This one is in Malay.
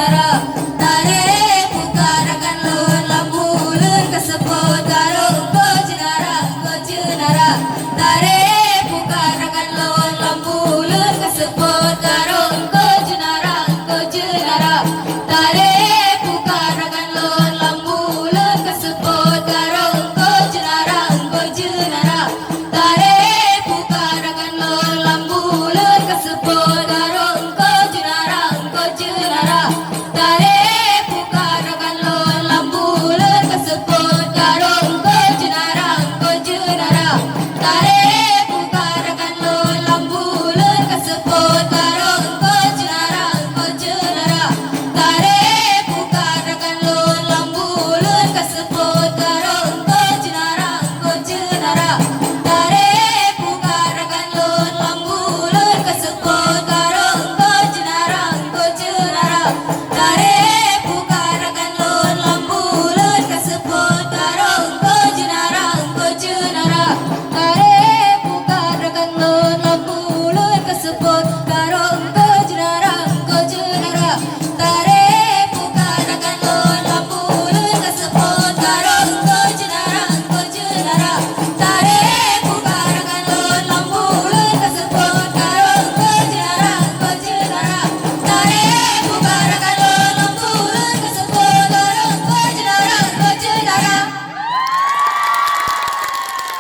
junara tare pukarakan lun lambulun kasebut karo engko junara tare pukarakan lun lambulun kasebut karo engko junara tare pukarakan lun lambulun kasebut karo engko junara tare pukarakan lun lambulun kasebut karo engko junara tare pukarakan lun lambulun kasebut karo engko junara tare pukarakan lun lambulun kasebut karo engko junara tare pukarakan lun lambulun kasebut karo engko junara tare pukarakan lun lambulun kasebut karo engko junara tare pukarakan lun lambulun kasebut karo engko junara tare pukarakan lun lambulun kasebut